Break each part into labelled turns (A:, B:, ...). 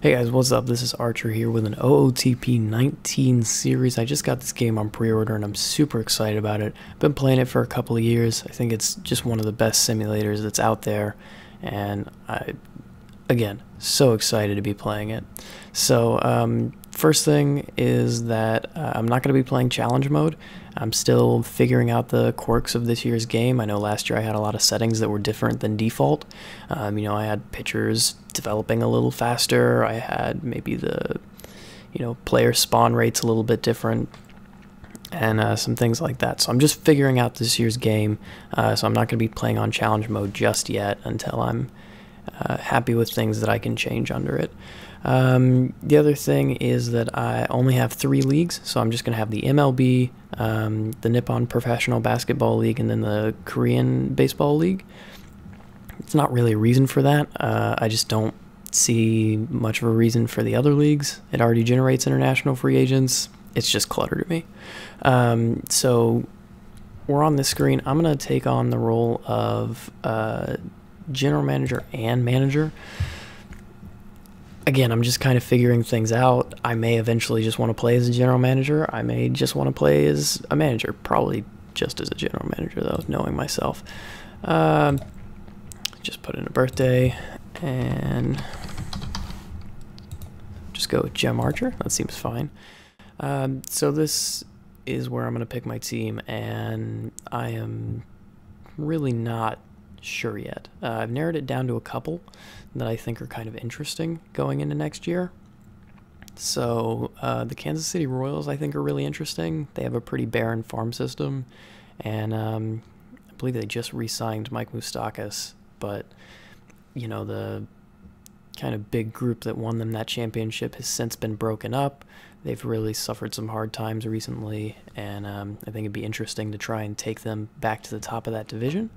A: Hey guys, what's up? This is Archer here with an OOTP 19 series. I just got this game on pre-order and I'm super excited about it. I've been playing it for a couple of years. I think it's just one of the best simulators that's out there, and again, so excited to be playing it. So first thing is that I'm not going to be playing challenge mode. I'm still figuring out the quirks of this year's game. I know last year I had a lot of settings that were different than default. I had pitchers developing a little faster. I had maybe the player spawn rates a little bit different, and some things like that. So I'm just figuring out this year's game. So I'm not going to be playing on challenge mode just yet until I'm happy with things that I can change under it. The other thing is that I only have 3 leagues, so I'm just going to have the MLB, the Nippon Professional Basketball League, and then the Korean Baseball League. It's not really a reason for that. I just don't see much of a reason for the other leagues. It already generates international free agents. It's just clutter to me. So we're on this screen. I'm going to take on the role of general manager and manager. Again, I'm just kind of figuring things out. I may eventually just want to play as a general manager. I may just want to play as a manager. Probably just as a general manager, though, knowing myself. Just put in a birthday and just go with Gem Archer. That seems fine. So this is where I'm going to pick my team, and I am really not sure yet. I've narrowed it down to a couple that I think are kind of interesting going into next year. So the Kansas City Royals I think are really interesting. They have a pretty barren farm system, and I believe they just re-signed Mike Moustakas, but the kind of big group that won them that championship has since been broken up. They've really suffered some hard times recently, and I think it'd be interesting to try and take them back to the top of that division.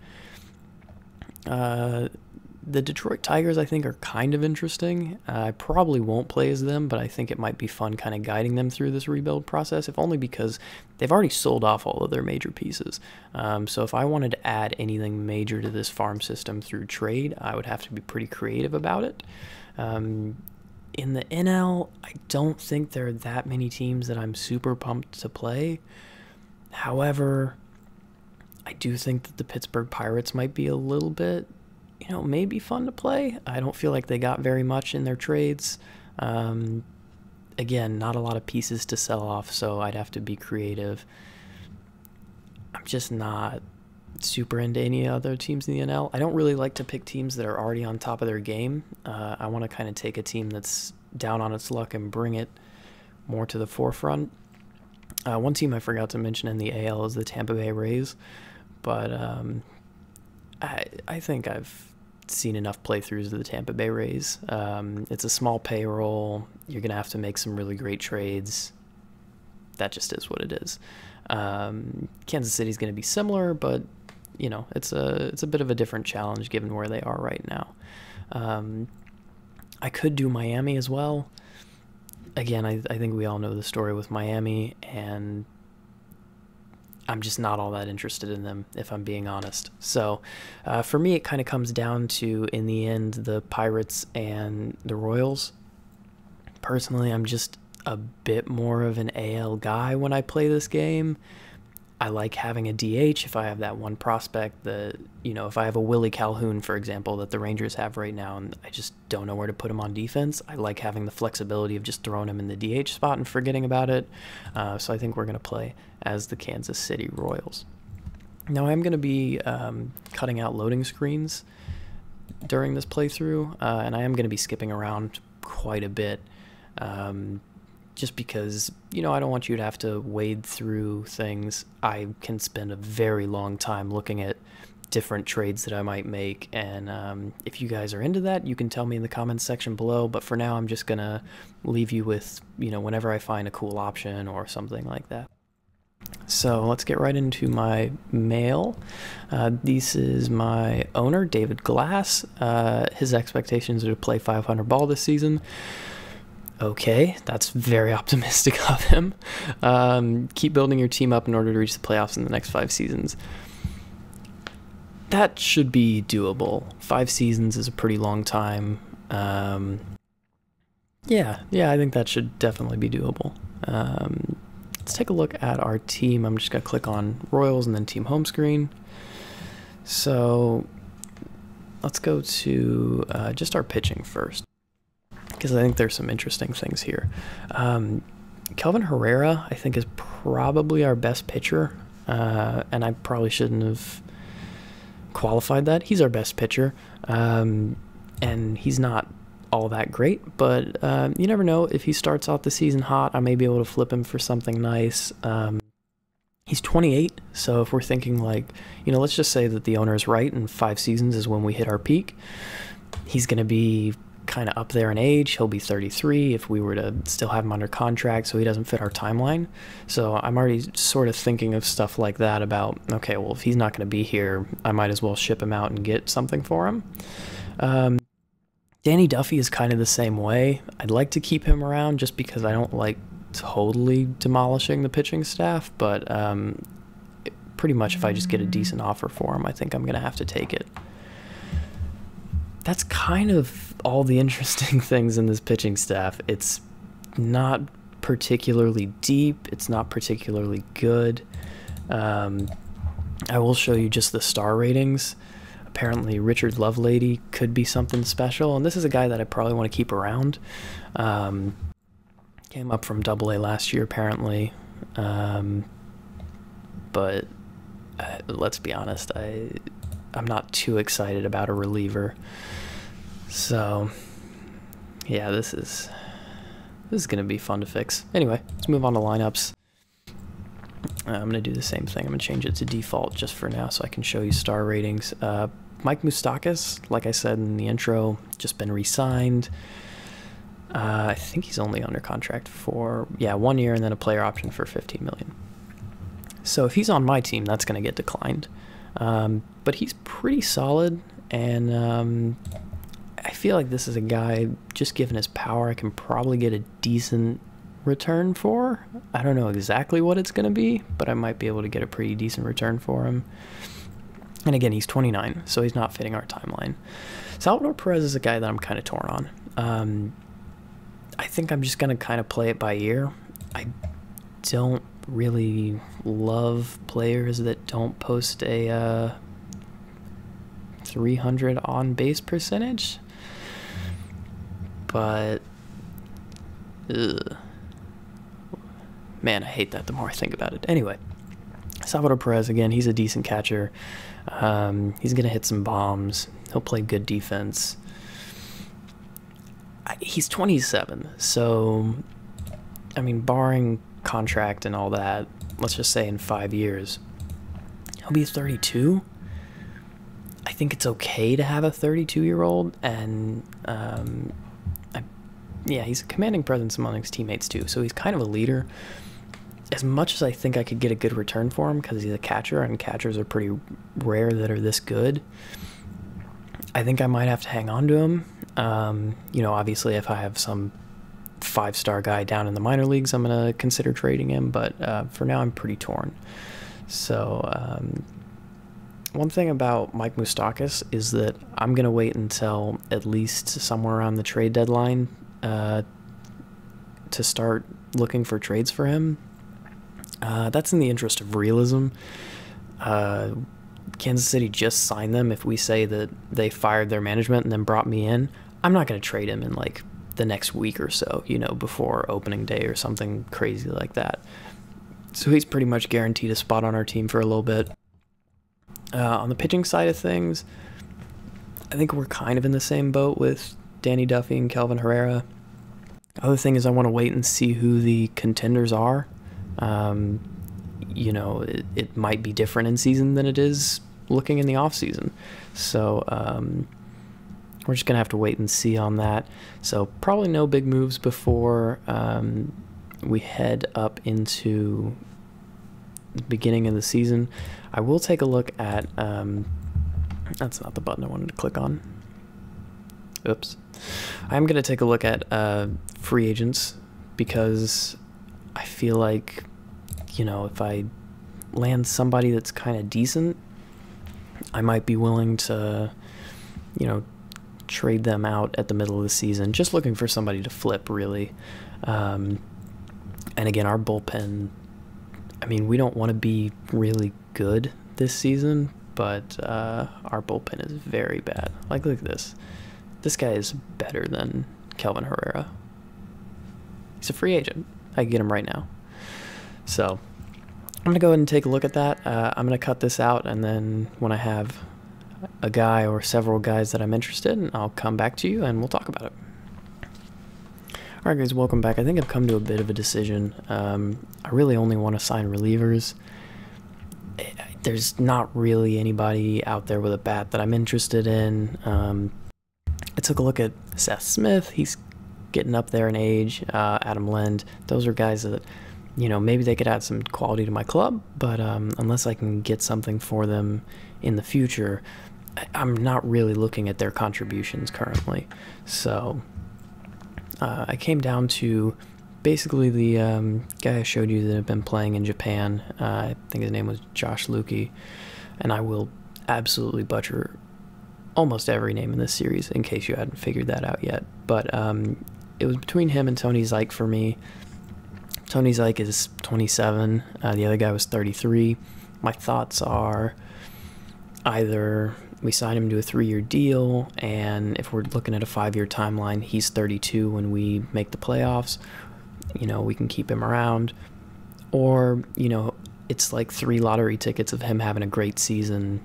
A: The Detroit Tigers I think are kind of interesting. I probably won't play as them, but I think it might be fun kind of guiding them through this rebuild process, if only because they've already sold off all of their major pieces. So if I wanted to add anything major to this farm system through trade, I would have to be pretty creative about it. In the NL, I don't think there are that many teams that I'm super pumped to play. However, I do think that the Pittsburgh Pirates might be a little bit, maybe fun to play. I don't feel like they got very much in their trades. Again, not a lot of pieces to sell off, so I'd have to be creative. I'm just not super into any other teams in the NL. I don't really like to pick teams that are already on top of their game. I want to kind of take a team that's down on its luck and bring it more to the forefront. One team I forgot to mention in the AL is the Tampa Bay Rays. But I think I've seen enough playthroughs of the Tampa Bay Rays. It's a small payroll. You're going to have to make some really great trades. That just is what it is. Kansas City's going to be similar, but, it's a bit of a different challenge given where they are right now. I could do Miami as well. Again, I think we all know the story with Miami, and I'm just not all that interested in them, if I'm being honest. So for me, it kind of comes down to, in the end, the Pirates and the Royals. Personally, I'm just a bit more of an AL guy when I play this game. I like having a DH if I have that one prospect that, if I have a Willie Calhoun, for example, that the Rangers have right now, and I just don't know where to put him on defense. I like having the flexibility of just throwing him in the DH spot and forgetting about it. So I think we're going to play as the Kansas City Royals. Now I'm going to be cutting out loading screens during this playthrough, and I am going to be skipping around quite a bit. Just because, I don't want you to have to wade through things. I can spend a very long time looking at different trades that I might make, and if you guys are into that, you can tell me in the comments section below, but for now I'm just going to leave you with, whenever I find a cool option or something like that. So let's get right into my mail. This is my owner, David Glass. His expectations are to play 500 ball this season. Okay, that's very optimistic of him. Keep building your team up in order to reach the playoffs in the next 5 seasons. That should be doable. 5 seasons is a pretty long time. Yeah, I think that should definitely be doable. Let's take a look at our team. I'm just going to click on Royals and then team home screen. So let's go to just our pitching first, because I think there's some interesting things here. Kelvin Herrera, I think, is probably our best pitcher, and I probably shouldn't have qualified that. He's our best pitcher, and he's not all that great, but you never know. If he starts off the season hot, I may be able to flip him for something nice. He's 28, so if we're thinking like, let's just say that the owner is right and 5 seasons is when we hit our peak, he's going to be kind of up there in age. He'll be 33 if we were to still have him under contract, so he doesn't fit our timeline. So I'm already sort of thinking of stuff like that about, okay, well, if he's not going to be here, I might as well ship him out and get something for him. Danny Duffy is kind of the same way. I'd like to keep him around just because I don't like totally demolishing the pitching staff, but pretty much if I just get a decent offer for him, I think I'm going to have to take it. That's kind of all the interesting things in this pitching staff. It's not particularly deep. It's not particularly good. I will show you just the star ratings. Apparently Richard Lovelady could be something special, and this is a guy that I probably want to keep around. Came up from AA last year, apparently. But let's be honest, I'm not too excited about a reliever. So yeah, this is gonna be fun to fix. Anyway, let's move on to lineups. I'm gonna do the same thing. I'm gonna change it to default just for now so I can show you star ratings. Mike Moustakas, like I said in the intro, just been re-signed. I think he's only under contract for 1 year and then a player option for $15 million. So if he's on my team, that's going to get declined. But he's pretty solid, and I feel like this is a guy, just given his power, I can probably get a decent return for. I don't know exactly what it's going to be, but I might be able to get a pretty decent return for him. And again, he's 29, so he's not fitting our timeline. Salvador Perez is a guy that I'm kind of torn on. I think I'm just going to kind of play it by ear. I don't really love players that don't post a 300 on base percentage, but man, I hate that the more I think about it. Anyway, Salvador Perez, again, he's a decent catcher. He's going to hit some bombs. He'll play good defense. He's 27, so, I mean, barring contract and all that, let's just say in 5 years, he'll be 32. I think it's okay to have a 32-year-old, and, yeah, he's a commanding presence among his teammates, too, so he's kind of a leader. As much as I think I could get a good return for him, because he's a catcher, and catchers are pretty rare that are this good, I think I might have to hang on to him. Obviously, if I have some 5-star guy down in the minor leagues, I'm going to consider trading him, but for now, I'm pretty torn. So, one thing about Mike Moustakas is that I'm going to wait until at least somewhere around the trade deadline to start looking for trades for him. That's in the interest of realism. Kansas City just signed them. If we say that they fired their management and then brought me in, I'm not going to trade him in like the next week or so, before opening day or something crazy like that. So he's pretty much guaranteed a spot on our team for a little bit. On the pitching side of things, I think we're kind of in the same boat with Danny Duffy and Kelvin Herrera. Other thing is I want to wait and see who the contenders are. It might be different in season than it is looking in the off season. So we're just gonna have to wait and see on that. So probably no big moves before we head up into the beginning of the season. I will take a look at that's not the button I wanted to click on. Oops. I'm gonna take a look at free agents, because I feel like, if I land somebody that's kind of decent, I might be willing to, trade them out at the middle of the season. Just looking for somebody to flip, really. And again, our bullpen, I mean, we don't want to be really good this season, but our bullpen is very bad. Like, look at this. This guy is better than Kelvin Herrera. He's a free agent. I can get him right now. So I'm going to go ahead and take a look at that. I'm going to cut this out, and then when I have a guy or several guys that I'm interested in, I'll come back to you and we'll talk about it. Alright guys, welcome back. I think I've come to a bit of a decision. I really only want to sign relievers. There's not really anybody out there with a bat that I'm interested in. I took a look at Seth Smith. He's getting up there in age. Adam Lind. Those are guys that, you know, maybe they could add some quality to my club, but unless I can get something for them in the future, I'm not really looking at their contributions currently. So I came down to basically the guy I showed you that had been playing in Japan. I think his name was Josh Lukey, and I will absolutely butcher almost every name in this series in case you hadn't figured that out yet. But it was between him and Tony Zych for me. Tony Zych is 27. The other guy was 33. My thoughts are either we sign him to a 3-year deal, and if we're looking at a 5-year timeline, he's 32 when we make the playoffs. You know, we can keep him around. Or, you know, it's like 3 lottery tickets of him having a great season,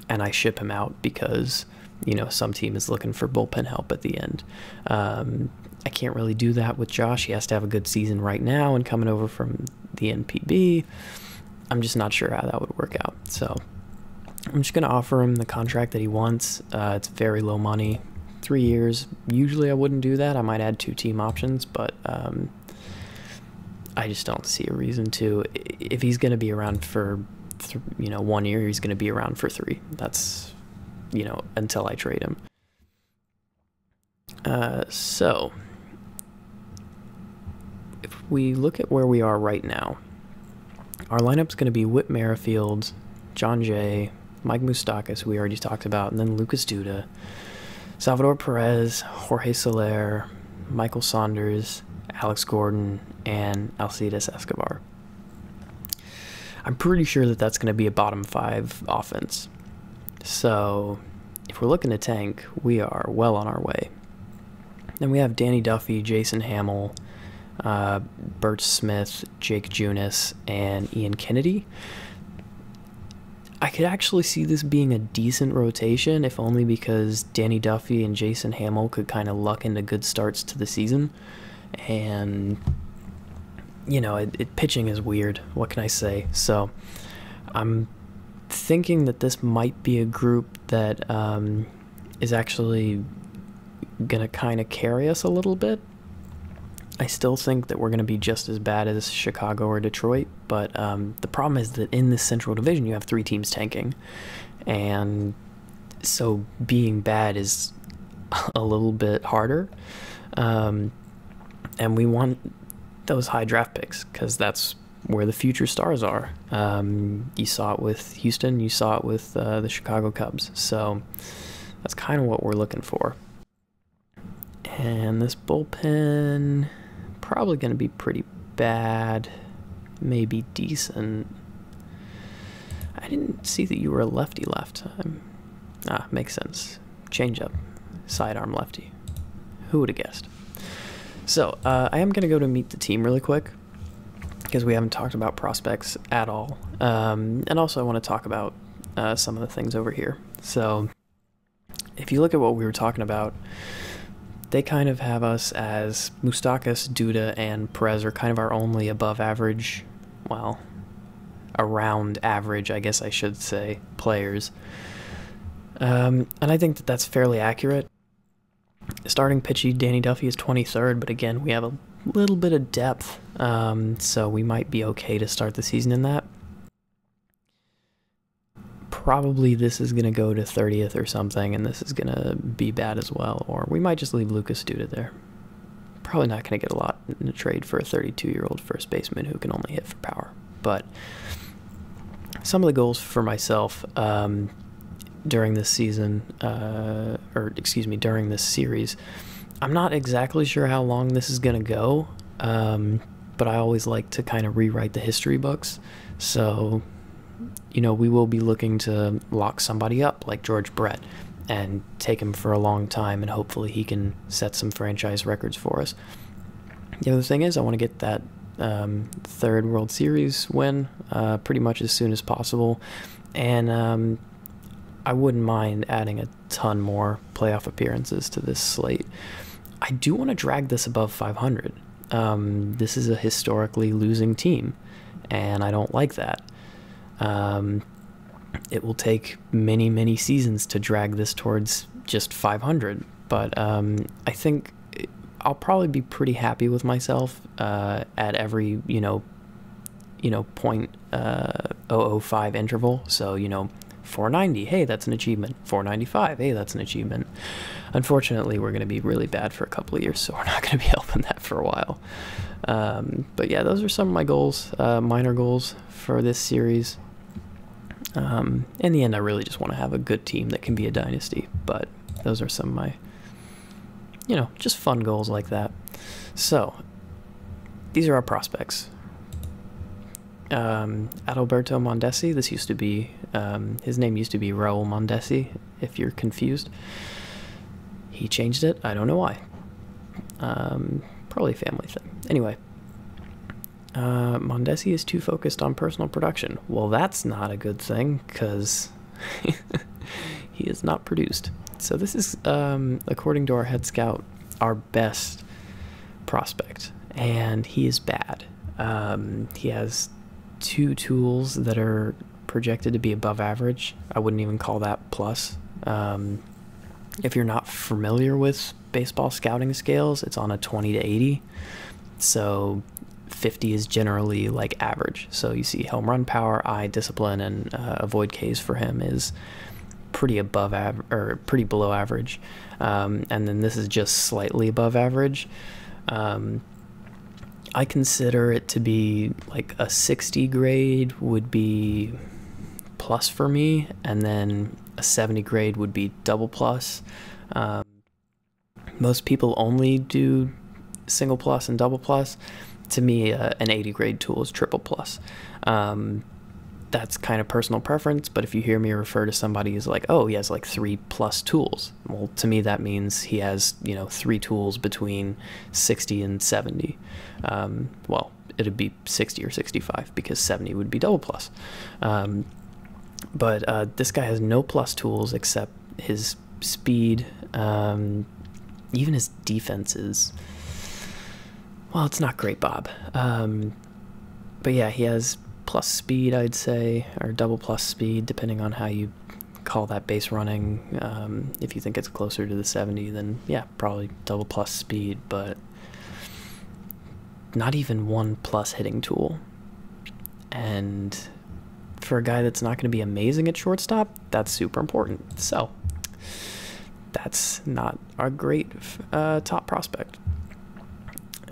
A: and I ship him out because, you know, some team is looking for bullpen help at the end. I can't really do that with Josh. He has to have a good season right now, and coming over from the NPB, I'm just not sure how that would work out. So I'm just going to offer him the contract that he wants. It's very low money, 3 years. Usually I wouldn't do that. I might add 2 team options, but I just don't see a reason to. If he's going to be around for, you know, 1 year, he's going to be around for 3. That's, you know, until I trade him. So if we look at where we are right now, our lineup's going to be Whit Merrifield, John Jay, Mike Moustakas, who we already talked about, and then Lucas Duda, Salvador Perez, Jorge Soler, Michael Saunders, Alex Gordon, and Alcides Escobar. I'm pretty sure that that's going to be a bottom 5 offense. So if we're looking to tank, we are well on our way. Then we have Danny Duffy, Jason Hamill, Bert Smith, Jake Junis, and Ian Kennedy. I could actually see this being a decent rotation, if only because Danny Duffy and Jason Hamill could kind of luck into good starts to the season. And, you know, pitching is weird. What can I say? So I'm thinking that this might be a group that is actually going to kind of carry us a little bit. I still think that we're going to be just as bad as Chicago or Detroit, but the problem is that in this Central Division you have 3 teams tanking, and so being bad is a little bit harder, and we want those high draft picks because that's where the future stars are. You saw it with Houston, you saw it with the Chicago Cubs, so that's kind of what we're looking for. And this bullpen, probably going to be pretty bad, maybe decent. I didn't see that you were a lefty left time. Makes sense. Change up, sidearm lefty. Who would have guessed? So I am going to go to meet the team really quick because we haven't talked about prospects at all. And also I want to talk about some of the things over here. So if you look at what we were talking about, they kind of have us as Moustakas, Duda, and Perez are kind of our only above average, well, around average, I guess I should say, players. And I think that that's fairly accurate. Starting pitchy, Danny Duffy is 23rd, but again, we have a little bit of depth, so we might be okay to start the season in that. Probably this is going to go to 30th or something, and this is going to be bad as well, or we might just leave Lucas Duda there. Probably not going to get a lot in a trade for a 32-year-old first baseman who can only hit for power. But some of the goals for myself, during this season, or excuse me, during this series. I'm not exactly sure how long this is going to go, but I always like to kind of rewrite the history books. So, you know, we will be looking to lock somebody up like George Brett and take him for a long time, and hopefully he can set some franchise records for us. The other thing is I want to get that third World Series win pretty much as soon as possible, and I wouldn't mind adding a ton more playoff appearances to this slate. I do want to drag this above 500. This is a historically losing team, and I don't like that. It will take many, many seasons to drag this towards just 500, but I think I'll probably be pretty happy with myself at every, point 005 interval. So, 490, hey, that's an achievement. 495, hey, that's an achievement. Unfortunately, we're going to be really bad for a couple of years, so we're not going to be helping that for a while. But yeah, those are some of my goals, minor goals for this series. In the end, I really just want to have a good team that can be a dynasty, but those are some of my, just fun goals like that. So, these are our prospects. Adalberto Mondesi, this used to be, his name used to be Raul Mondesi, if you're confused. He changed it, I don't know why. Probably a family thing. Anyway, Mondesi is too focused on personal production. Well, that's not a good thing, because he is not produced. So this is, according to our head scout, our best prospect, and he is bad. He has 2 tools that are projected to be above average. I wouldn't even call that plus. If you're not familiar with baseball scouting scales, it's on a 20 to 80. So 50 is generally like average. So you see home run power, eye discipline, and avoid Ks for him is pretty above average, or pretty below average. And then this is just slightly above average. I consider it to be like a 60 grade would be plus for me, and then a 70 grade would be double plus. Most people only do single plus and double plus. To me, an 80 grade tool is triple plus. That's kind of personal preference, but if you hear me refer to somebody as like, oh, he has like 3 plus tools, well, to me that means he has 3 tools between 60 and 70. Well, it'd be 60 or 65 because 70 would be double plus. But this guy has no plus tools except his speed. Even his defense is, well, it's not great, Bob. But yeah, he has plus speed, I'd say, or double plus speed, depending on how you call that base running. If you think it's closer to the 70, then yeah, probably double plus speed, but not even 1 plus hitting tool. And for a guy that's not going to be amazing at shortstop, that's super important. So that's not a great top prospect.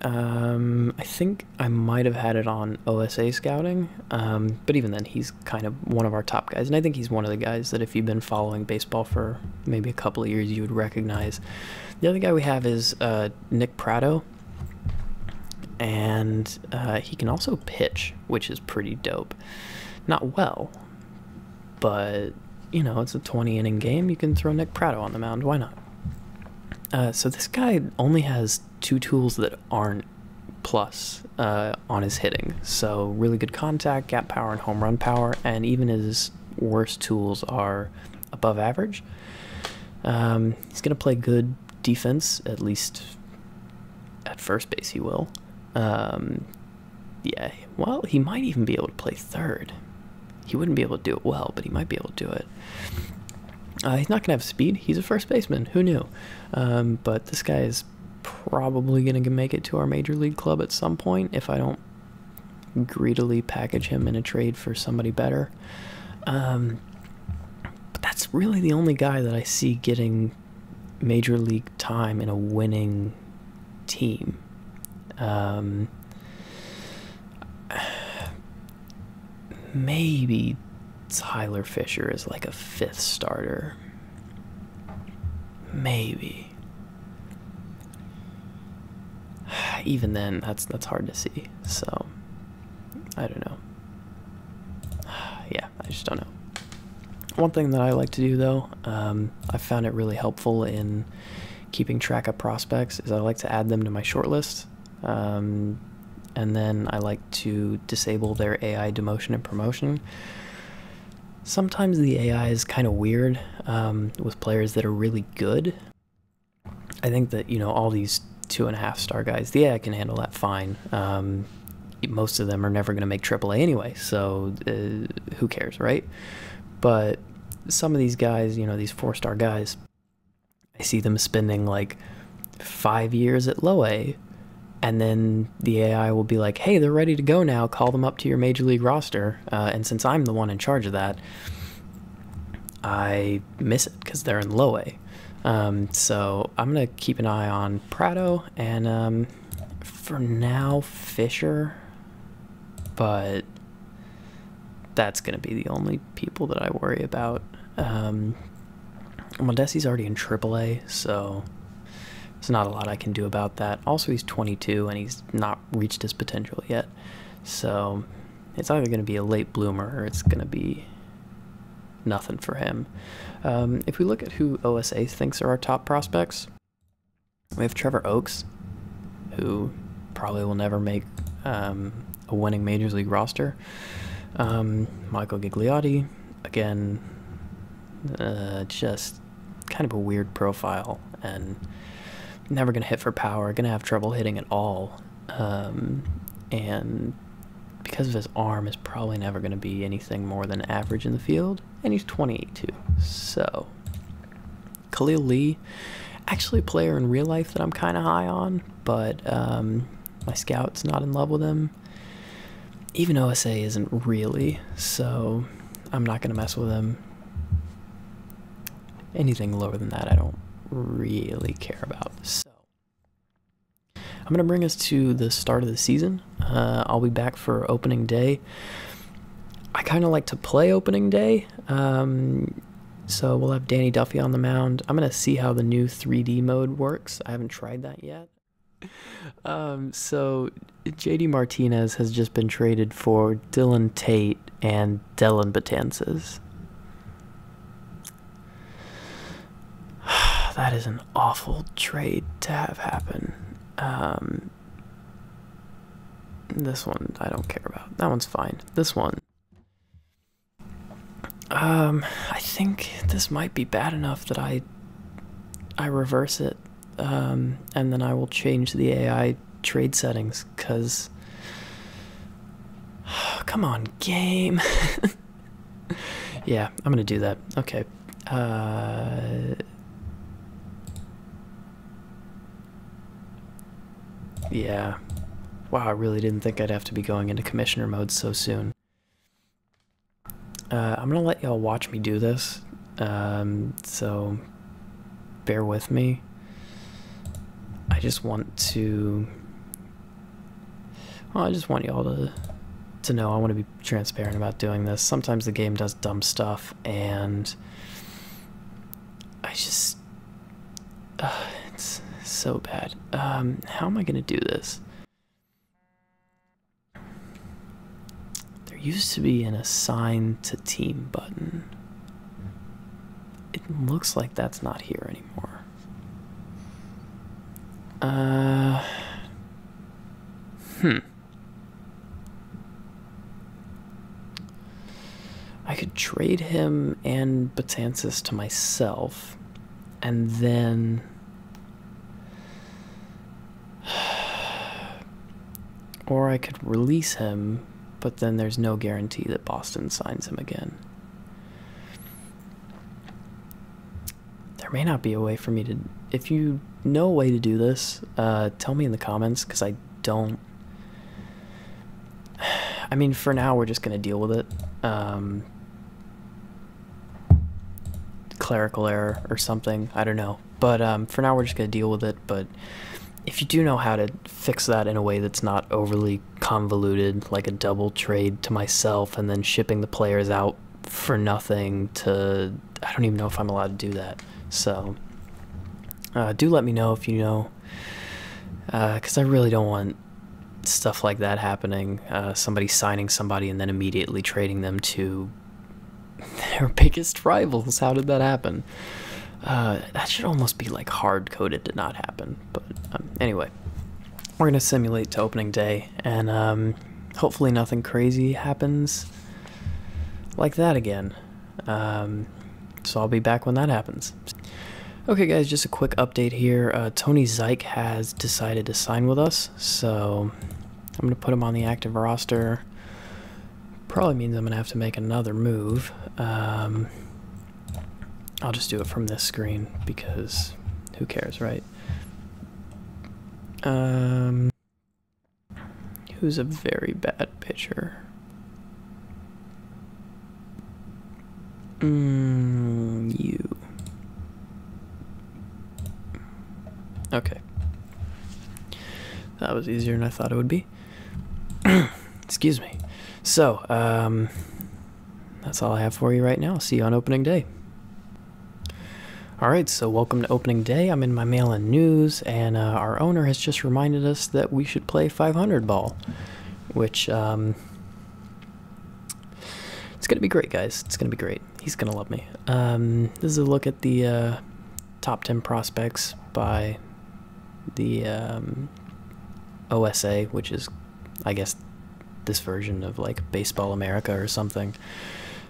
A: I think I might have had it on OSA scouting, but even then, he's kind of one of our top guys, and I think he's one of the guys that if you've been following baseball for maybe a couple of years, you would recognize. The other guy we have is Nick Prado, and he can also pitch, which is pretty dope. Not well, but, it's a 20-inning game. You can throw Nick Prado on the mound. Why not? So this guy only has 2 tools that aren't plus on his hitting. So really good contact, gap power, and home run power, and even his worst tools are above average. He's going to play good defense, at least at first base he will. Yeah, well, he might even be able to play third. He wouldn't be able to do it well, but he might be able to do it. He's not going to have speed. He's a first baseman. Who knew? But this guy is probably going to make it to our major league club at some point if I don't greedily package him in a trade for somebody better. But that's really the only guy that I see getting major league time in a winning team. Maybe Tyler Fisher is like a 5th starter. Maybe. Even then, that's hard to see. So, I don't know. Yeah, I just don't know. One thing that I like to do, though, I found it really helpful in keeping track of prospects, is I like to add them to my shortlist. And then I like to disable their AI demotion and promotion. Sometimes the AI is kind of weird with players that are really good. I think that, you know, all these 2.5-star guys, the AI can handle that fine. Most of them are never going to make AAA anyway, so who cares, right? But some of these guys, you know, these 4-star guys, I see them spending like 5 years at low A, and then the AI will be like, hey, they're ready to go now, call them up to your major league roster. And since I'm the one in charge of that, I miss it because they're in low A. So I'm going to keep an eye on Prado and for now Fisher, but that's going to be the only people that I worry about. Mondesi's already in AAA, so there's not a lot I can do about that. Also, he's 22 and he's not reached his potential yet, so it's either going to be a late bloomer or it's going to be nothing for him. If we look at who OSA thinks are our top prospects, we have Trevor Oakes, who probably will never make a winning Major League roster. Michael Gigliotti, again, just kind of a weird profile and never going to hit for power, going to have trouble hitting at all. And because of his arm, is probably never going to be anything more than average in the field. And he's 28 too. So, Khalil Lee, actually a player in real life that I'm kind of high on, but my scout's not in love with him. Even OSA isn't really, so I'm not going to mess with him. Anything lower than that I don't really care about. So I'm going to bring us to the start of the season. I'll be back for opening day. I kind of like to play opening day, so we'll have Danny Duffy on the mound. I'm going to see how the new 3D mode works. I haven't tried that yet. So JD Martinez has just been traded for Dylan Tate and Dellin Betances. That is an awful trade to have happen. This one I don't care about. That one's fine. This one, I think this might be bad enough that I reverse it, and then I will change the AI trade settings, because come on, game. Yeah, I'm gonna do that. Okay. Yeah. Wow, I really didn't think I'd have to be going into commissioner mode so soon. I'm gonna let y'all watch me do this, so bear with me. I just want to... Well, I just want y'all to know I want to be transparent about doing this. Sometimes the game does dumb stuff, and I just... it's so bad. How am I gonna do this? There used to be an assign to team button. It looks like that's not here anymore. I could trade him and Betances to myself, and then... Or I could release him, but then there's no guarantee that Boston signs him again. There may not be a way for me to... If you know a way to do this, tell me in the comments, because I don't... I mean, for now, we're just going to deal with it. Clerical error or something, I don't know. But for now, we're just going to deal with it. But if you do know how to fix that in a way that's not overly convoluted, like a double trade to myself and then shipping the players out for nothing to... I don't even know if I'm allowed to do that. So, do let me know if you know, because I really don't want stuff like that happening. Somebody signing somebody and then immediately trading them to their biggest rivals. How did that happen? That should almost be like hard-coded to not happen. But anyway, we're going to simulate to opening day, and hopefully nothing crazy happens like that again. So I'll be back when that happens. Okay guys, just a quick update here. Tony Zyke has decided to sign with us, so I'm going to put him on the active roster. Probably means I'm going to have to make another move. I'll just do it from this screen because who cares, right? Who's a very bad pitcher? You. Okay. That was easier than I thought it would be. Excuse me. So, that's all I have for you right now. See you on opening day. Alright, so welcome to opening day. I'm in my mail-in news, and our owner has just reminded us that we should play 500 ball, which, it's gonna be great, guys. It's gonna be great. He's gonna love me. This is a look at the top 10 prospects by the OSA, which is, I guess, this version of like Baseball America or something.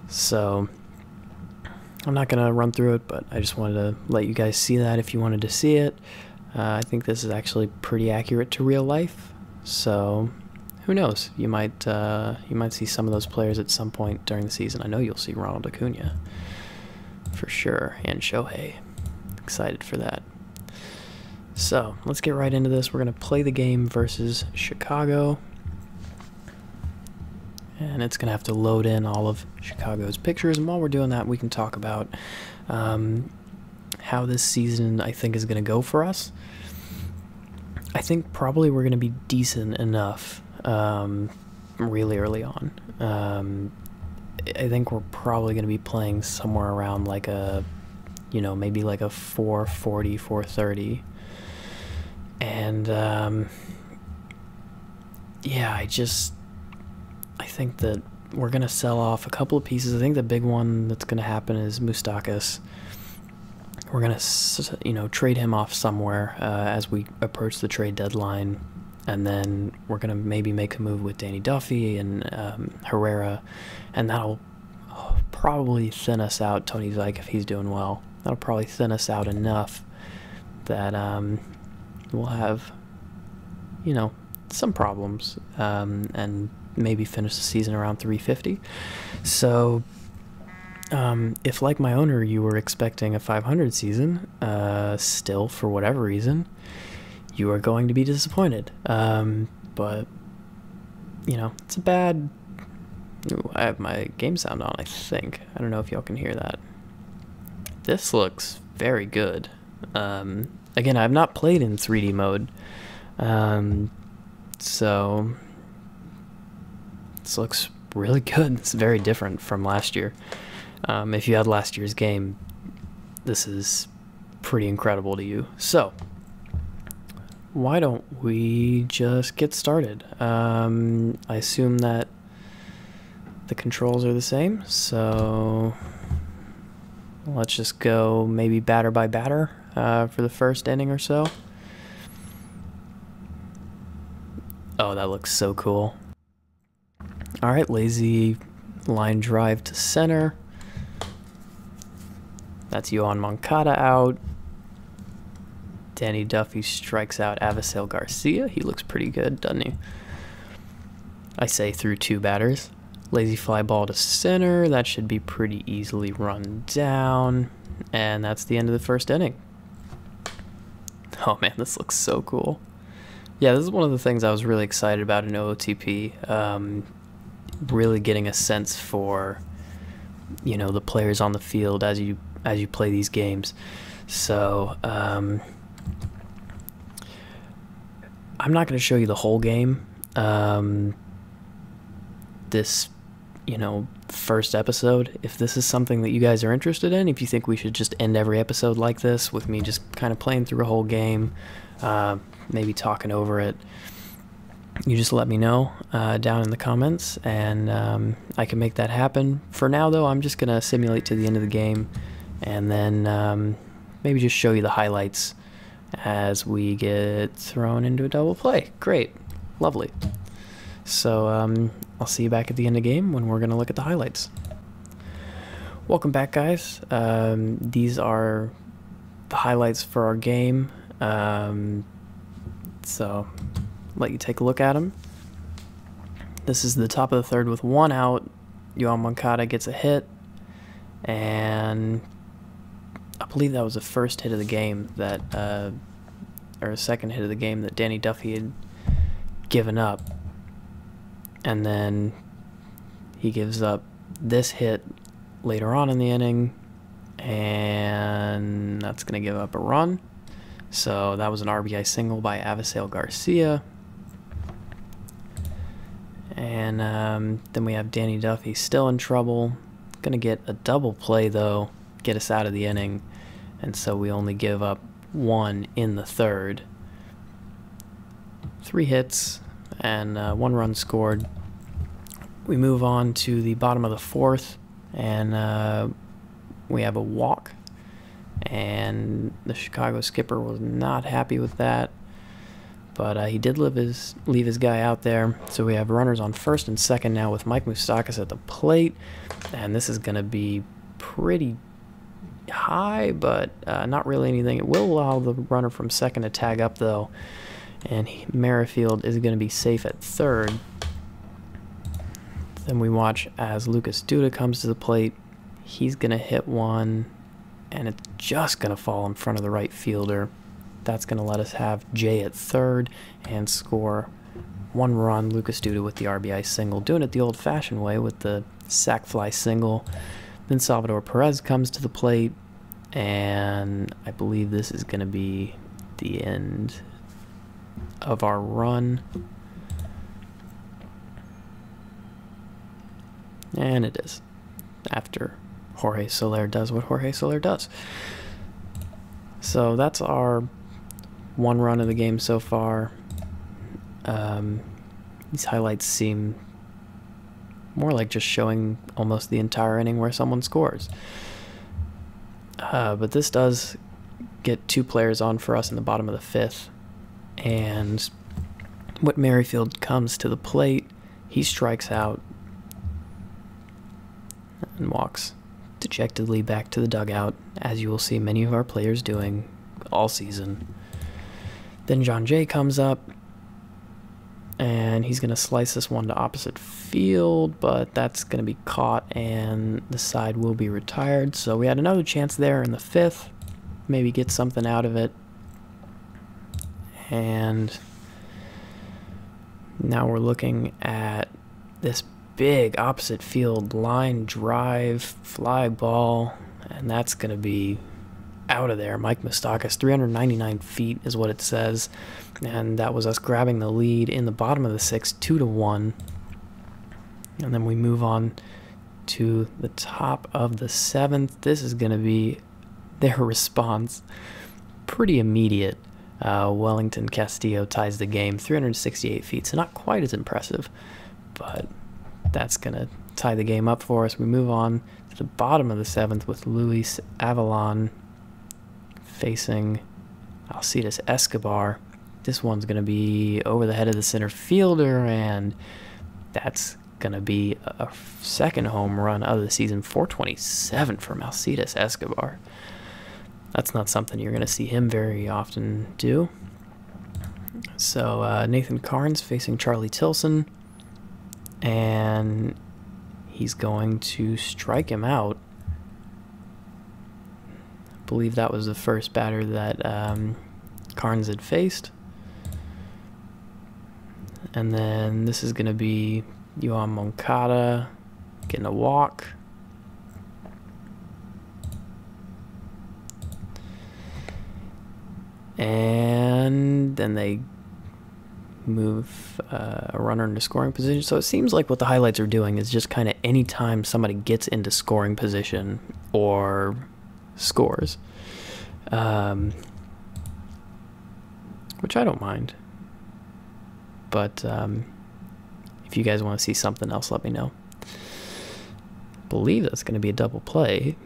A: So I'm not gonna run through it, but I just wanted to let you guys see that if you wanted to see it. I think this is actually pretty accurate to real life, so who knows? You might see some of those players at some point during the season. I know you'll see Ronald Acuna for sure, and Shohei. Excited for that. So let's get right into this. We're gonna play the game versus Chicago, and it's gonna have to load in all of Chicago's pictures. And while we're doing that, we can talk about how this season I think is gonna go for us. I think probably we're gonna be decent enough really early on. I think we're probably going to be playing somewhere around like a, maybe like a 440, 430. And, yeah, I think that we're going to sell off a couple of pieces. I think the big one that's going to happen is Moustakas. We're going to, trade him off somewhere as we approach the trade deadline. And then we're going to maybe make a move with Danny Duffy and Herrera, and that'll probably thin us out, Tony Zyke, if he's doing well. That'll probably thin us out enough that we'll have, some problems, and maybe finish the season around 350. So if, like my owner, you were expecting a 500 season, still, for whatever reason, you are going to be disappointed. But, it's a bad... Ooh, I have my game sound on, I think. I don't know if y'all can hear that. This looks very good. Again, I've not played in 3D mode. So, this looks really good. It's very different from last year. If you had last year's game, this is pretty incredible to you. So, why don't we just get started? I assume that the controls are the same, so let's just go maybe batter by batter for the first inning or so. Oh, that looks so cool. Alright, lazy line drive to center. That's Yohan Moncada out. Danny Duffy strikes out Avisail Garcia. He looks pretty good, doesn't he? I say through 2 batters. Lazy fly ball to center. That should be pretty easily run down. And that's the end of the first inning. Oh man, this looks so cool. Yeah, this is one of the things I was really excited about in OOTP. Really getting a sense for, the players on the field as you play these games. So, I'm not going to show you the whole game. This first episode. If this is something that you guys are interested in, if you think we should just end every episode like this with me just kind of playing through a whole game, maybe talking over it, you just let me know down in the comments, and I can make that happen. For now, though, I'm just going to simulate to the end of the game, and then maybe just show you the highlights as we get thrown into a double play. Great. Lovely. So I'll see you back at the end of the game when we're going to look at the highlights. Welcome back, guys. These are the highlights for our game. So let you take a look at them. This is the top of the third with 1 out. Yoan Moncada gets a hit, and I believe that was the first hit of the game that, or second hit of the game that Danny Duffy had given up. And then he gives up this hit later on in the inning, and that's going to give up a run. So that was an RBI single by Avisail Garcia. And then we have Danny Duffy still in trouble. Going to get a double play, though, get us out of the inning. And so we only give up 1 in the third. 3 hits and 1 run scored. We move on to the bottom of the fourth, and we have a walk. And the Chicago skipper was not happy with that, but he did leave his guy out there. So we have runners on first and second now with Mike Moustakas at the plate, and this is going to be pretty high, but not really anything. It will allow the runner from second to tag up, though, and Merrifield is going to be safe at third. Then we watch as Lucas Duda comes to the plate. He's going to hit one, and it's just going to fall in front of the right fielder. That's going to let us have Jay at third and score 1 run. Lucas Duda with the RBI single, doing it the old-fashioned way with the sac fly single. Then Salvador Perez comes to the plate, and I believe this is going to be the end of our run. And it is, after Jorge Soler does what Jorge Soler does. So that's our 1 run of the game so far. These highlights seem more like just showing almost the entire inning where someone scores. But this does get 2 players on for us in the bottom of the 5th. And Whit Merrifield comes to the plate. He strikes out and walks dejectedly back to the dugout, as you will see many of our players doing all season. Then John Jay comes up, and he's going to slice this one to opposite field, but that's going to be caught, and the side will be retired. So we had another chance there in the 5th, maybe get something out of it. And now we're looking at this big opposite field line drive, fly ball, and that's going to be out of there. Mike Moustakas, 399 feet is what it says, and that was us grabbing the lead in the bottom of the 6th, 2-1. And then we move on to the top of the 7th. This is going to be their response, pretty immediate. Wellington Castillo ties the game, 368 feet, so not quite as impressive, but that's going to tie the game up for us. We move on to the bottom of the 7th with Luis Avalon facing Alcides Escobar. This one's going to be over the head of the center fielder, and that's going to be a second home run of the season. 427 from Alcides Escobar. That's not something you're going to see him very often do. So Nathan Carnes facing Charlie Tilson, and he's going to strike him out. I believe that was the first batter that Carnes had faced. And then this is going to be Yoan Moncada getting a walk. And then they move a runner into scoring position. So it seems like what the highlights are doing is just kind of anytime somebody gets into scoring position or scores, which I don't mind. But if you guys want to see something else, let me know. I believe that's going to be a double play.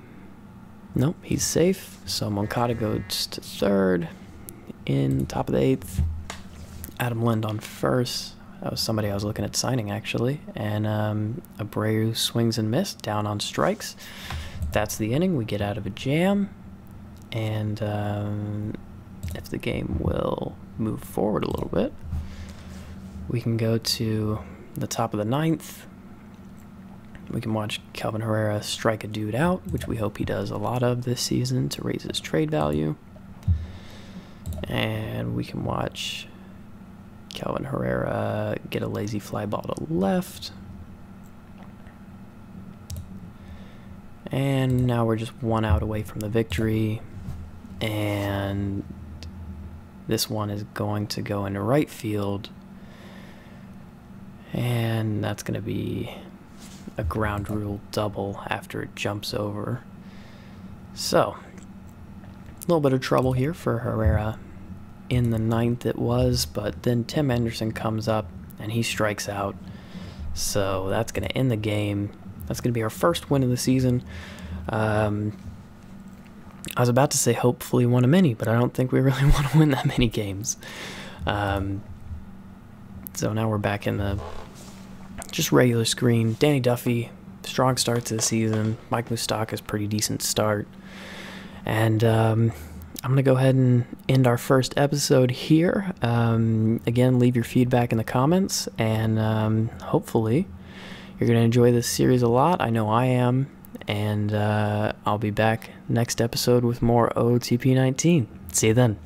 A: Nope, he's safe. So Moncada goes to third. In top of the 8th, Adam Lind on first. That was somebody I was looking at signing, actually. And Abreu swings and missed, down on strikes. That's the inning. We get out of a jam. And if the game will move forward a little bit, we can go to the top of the 9th. We can watch Kelvin Herrera strike a dude out, which we hope he does a lot of this season to raise his trade value. And we can watch Kelvin Herrera get a lazy fly ball to left. And now we're just 1 out away from the victory. And this one is going to go into right field. And that's going to be a ground rule double after it jumps over. So, a little bit of trouble here for Herrera. In the 9th it was, but then Tim Anderson comes up and he strikes out. So that's going to end the game. That's going to be our first win of the season. I was about to say hopefully one of many, but I don't think we really want to win that many games. So now we're back in the just regular screen. Danny Duffy, strong start to the season. Mike Moustakas, pretty decent start. And I'm going to go ahead and end our first episode here. Again, leave your feedback in the comments, and hopefully you're going to enjoy this series a lot. I know I am, and I'll be back next episode with more OOTP 19. See you then.